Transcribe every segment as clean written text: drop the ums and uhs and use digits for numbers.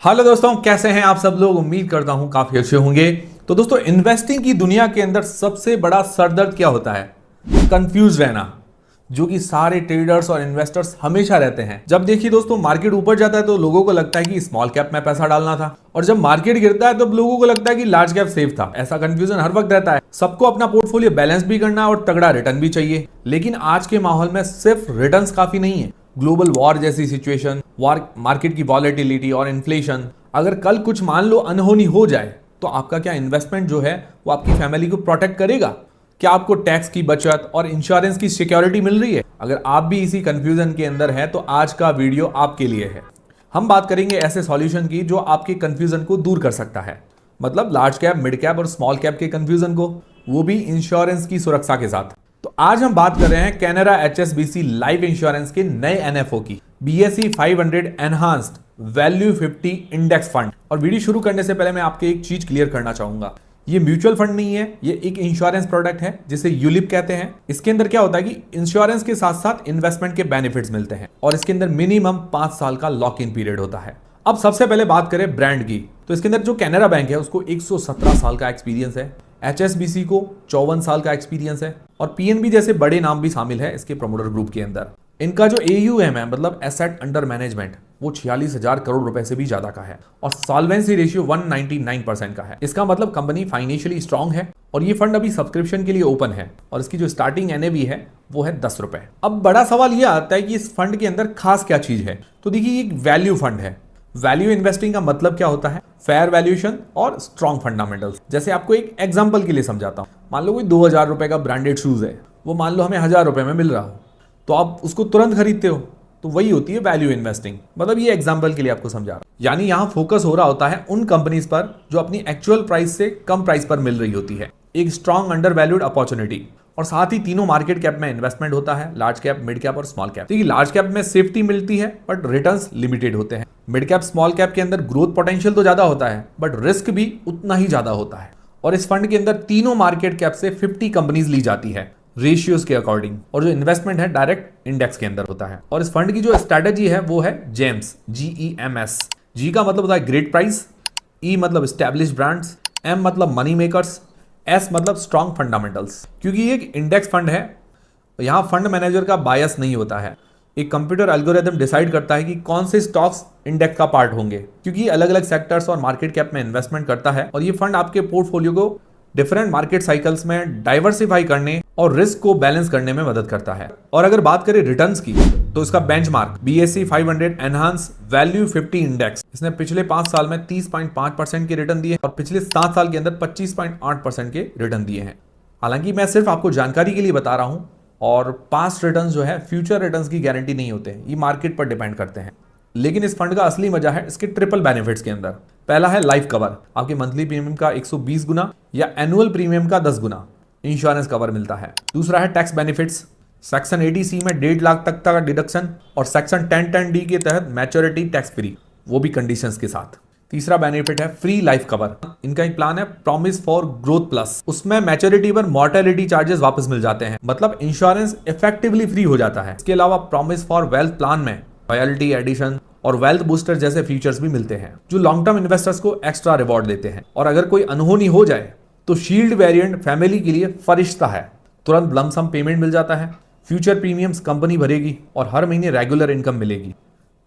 Hello दोस्तों, कैसे हैं आप सब लोग। उम्मीद करता हूं काफी अच्छे होंगे। तो दोस्तों, इन्वेस्टिंग की दुनिया के अंदर सबसे बड़ा सरदर्द क्या होता है? कंफ्यूज रहना, जो कि सारे ट्रेडर्स और इन्वेस्टर्स हमेशा रहते हैं। जब देखिए दोस्तों, मार्केट ऊपर जाता है तो लोगों को लगता है कि स्मॉल कैप में पैसा डालना था, और जब मार्केट गिरता है तो लोगों को लगता है कि लार्ज कैप सेफ था। ऐसा कंफ्यूजन हर वक्त रहता है। सबको अपना पोर्टफोलियो बैलेंस भी करना और तगड़ा रिटर्न भी चाहिए। लेकिन आज के माहौल में सिर्फ रिटर्न्स काफी नहीं है। ग्लोबल वॉर जैसी सिचुएशन, मार्केट की वॉलेटिलिटी और इन्फ्लेशन, अगर कल कुछ मान लो अनहोनी हो जाए तो आपका क्या इन्वेस्टमेंट जो है वो आपकी फैमिली को प्रोटेक्ट करेगा? क्या आपको टैक्स की बचत और इंश्योरेंस की सिक्योरिटी मिल रही है? अगर आप भी इसी कंफ्यूजन के अंदर हैं तो आज का वीडियो आपके लिए है। हम बात करेंगे ऐसे सॉल्यूशन की जो आपके कंफ्यूजन को दूर कर सकता है। मतलब लार्ज कैप, मिड कैप और स्मॉल कैप के कंफ्यूजन को, वो भी इंश्योरेंस की सुरक्षा के साथ। तो आज हम बात कर रहे हैं कैनरा HSBC लाइफ इंश्योरेंस के नए NFO की, BSE 500 enhanced value 50 index fund. और वीडियो शुरू करने से पहले मैं आपको एक चीज क्लियर करना चाहूंगा। ये म्यूचुअल फंड नहीं है, ये एक इंश्योरेंस प्रोडक्ट है जिसे यूलिप कहते हैं। इसके अंदर क्या होता है कि इंश्योरेंस के साथ साथ इन्वेस्टमेंट के बेनिफिट्स मिलते हैं, और इसके अंदर मिनिमम 5 साल का लॉक इन पीरियड होता है। अब सबसे पहले बात करें ब्रांड की, तो इसके अंदर जो कैनरा बैंक है उसको 117 साल का एक्सपीरियंस है, HSBC को 54 साल का एक्सपीरियंस है, और PNB जैसे बड़े नाम भी शामिल है इसके प्रमोटर ग्रुप के अंदर। इनका जो AUM है, मतलब एसेट अंडर मैनेजमेंट, वो 46,000 करोड़ रुपए से भी ज्यादा का है, और सॉल्वेंसी रेशियो 199% का है। इसका मतलब कंपनी फाइनेंशियली स्ट्रांग है, और ये फंड अभी सब्सक्रिप्शन के लिए ओपन है, और इसकी जो स्टार्टिंग NAV है वो है 10 रुपए। अब बड़ा सवाल ये आता है कि इस फंड के अंदर खास क्या चीज है। तो देखिए, ये एक वैल्यू फंड है। वैल्यू इन्वेस्टिंग का मतलब क्या होता है? फेयर वैल्यूएशन और स्ट्रॉन्ग फंडामेंटल्स। जैसे आपको एक एग्जांपल के लिए समझाता हूं। मान लो कोई 2,000 रुपए का ब्रांडेड शूज है, वो मान लो हमें 1,000 रुपए में मिल रहा हो, तो आप उसको तुरंत खरीदते हो, तो वही होती है वैल्यू इन्वेस्टिंग। मतलब ये एग्जांपल के लिए आपको समझा रहा हूं। यानी यहां फोकस हो रहा होता है उन कंपनीज पर जो अपनी एक्चुअल प्राइस से कम प्राइस पर मिल रही होती है, एक स्ट्रॉन्ग अंडर वैल्यूड अपॉर्चुनिटी। और साथ ही तीनों मार्केट कैप में इन्वेस्टमेंट होता है, लार्ज कैप, मिड कैप और स्मॉल कैप। देखिए, लार्ज कैप में सेफ्टी मिलती है बट रिटर्न्स लिमिटेड होते हैं। मिड कैप, स्मॉल कैप के अंदर ग्रोथ पोटेंशियल तो ज्यादा होता है बट रिस्क भी उतना ही ज्यादा होता है। और इस फंड के अंदर तीनों मार्केट कैप से 50 कंपनीज ली जाती है रेशियोज के अकॉर्डिंग, और जो इन्वेस्टमेंट है डायरेक्ट इंडेक्स के अंदर होता है। और इस फंड की जो स्ट्रेटेजी है वो है जेम्स, GEMS। जी का मतलब होता है ग्रेट प्राइस, E मतलब स्टैब्लिश ब्रांड्स, M मतलब मनी मेकर्स, S मतलब स्ट्रॉन्ग फंडामेंटल्स। क्योंकि ये एक इंडेक्स फंड है, यहां फंड मैनेजर का बायस नहीं होता है। एक कंप्यूटर एल्गोरिथम डिसाइड करता है कि कौन से स्टॉक्स इंडेक्स का पार्ट होंगे, क्योंकि अलग अलग सेक्टर्स और मार्केट कैप में इन्वेस्टमेंट करता है। और ये फंड आपके पोर्टफोलियो को डिफरेंट मार्केट साइकिल्स में डाइवर्सिफाई करने और रिस्क को बैलेंस करने में मदद करता है। और अगर बात करें रिटर्न्स की, तो इसका benchmark BSE 500 enhance value 50 index, इसने पिछले 5 साल में 30.5% के रिटर्न दिए और पिछले 7 साल के अंदर 25.8% के रिटर्न दिए हैं। हालांकि मैं सिर्फ आपको जानकारी के लिए बता रहा हूं, और पास्ट रिटर्न्स जो है फ्यूचर रिटर्न्स की गारंटी नहीं होते हैं, ये मार्केट पर डिपेंड करते हैं। लेकिन इस फंड का असली मजा है इसके ट्रिपल बेनिफिट्स के अंदर। पहला है लाइफ कवर, आपके मंथली प्रीमियम का 120 गुना या एनुअल प्रीमियम का 10 गुना इंश्योरेंस कवर मिलता है। दूसरा है टैक्स बेनिफिट्स, सेक्शन 80C में 1.5 लाख तक का डिडक्शन, और सेक्शन 1010D के तहत मैच्योरिटी टैक्स फ्री, वो भी कंडीशंस के साथ। तीसरा बेनिफिट है फ्री लाइफ कवर। इनका एक प्लान है प्रॉमिस फॉर ग्रोथ प्लस, उसमें मैच्योरिटी पर मॉर्टेलिटी चार्जेस वापस मिल जाते हैं, मतलब इंश्योरेंस इफेक्टिवली फ्री हो जाता है। इसके अलावा प्रॉमिस फॉर वेल्थ प्लान में रॉयल्टी एडिशन और वेल्थ बूस्टर जैसे फीचर्स भी मिलते हैं, जो लॉन्ग टर्म इन्वेस्टर्स को एक्स्ट्रा रिवॉर्ड देते हैं। और अगर कोई अनहोनी हो जाए तो शील्ड वेरिएंट फैमिली के लिए फरिश्ता है, तुरंत लंप सम पेमेंट मिल जाता है, फ्यूचर प्रीमियम्स कंपनी भरेगी और हर महीने रेगुलर इनकम मिलेगी,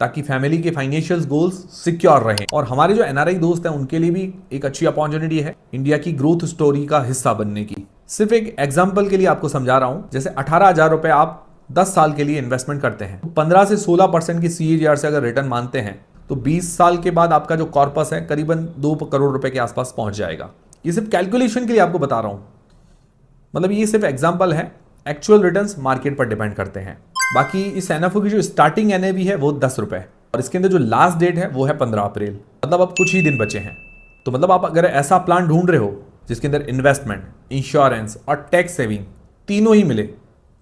ताकि फैमिली के फाइनेंशियल गोल्स सिक्योर रहें। और हमारे जो NRI दोस्त हैं उनके लिए भी एक अच्छी अपॉर्चुनिटी है इंडिया की ग्रोथ स्टोरी का हिस्सा बनने की। सिर्फ एक एग्जांपल के लिए आपको समझा रहा हूं। जैसे 18,000 रुपए आप 10 साल के लिए इन्वेस्टमेंट करते हैं, 15 से 16% की CAGR से अगर रिटर्न मानते हैं तो 20 साल के बाद आपका जो कॉर्पस है करीबन 2 करोड़ रुपए के आसपास पहुंच जाएगा। ये सिर्फ कैलकुलेशन के लिए आपको बता रहा हूं, मतलब ये सिर्फ एग्जांपल है, एक्चुअल रिटर्न्स मार्केट पर डिपेंड करते हैं। बाकी इस NFO की जो स्टार्टिंग NAV है वो 10 रुपए, और इसके अंदर जो लास्ट डेट है वो है 15 अप्रैल, मतलब अब कुछ ही दिन बचे हैं। तो मतलब आप अगर ऐसा प्लान ढूंढ रहे हो जिसके अंदर इन्वेस्टमेंट, इंश्योरेंस और टैक्स सेविंग तीनों ही मिले,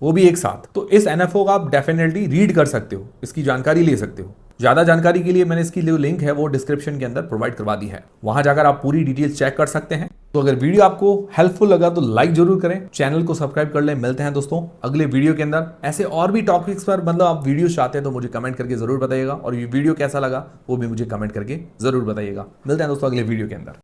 वो भी एक साथ, तो इस NFO का आप डेफिनेटली रीड कर सकते हो, इसकी जानकारी ले सकते हो। ज्यादा जानकारी के लिए मैंने इसकी जो लिंक है वो डिस्क्रिप्शन के अंदर प्रोवाइड करवा दी है, वहां जाकर आप पूरी डिटेल्स चेक कर सकते हैं। तो अगर वीडियो आपको हेल्पफुल लगा तो लाइक जरूर करें, चैनल को सब्सक्राइब कर लें। मिलते हैं दोस्तों अगले वीडियो के अंदर। ऐसे और भी टॉपिक्स पर मतलब आप वीडियो चाहते हैं तो मुझे कमेंट करके जरूर बताइएगा, और ये वीडियो कैसा लगा वो भी मुझे कमेंट करके जरूर बताइएगा। मिलते हैं दोस्तों अगले वीडियो के अंदर।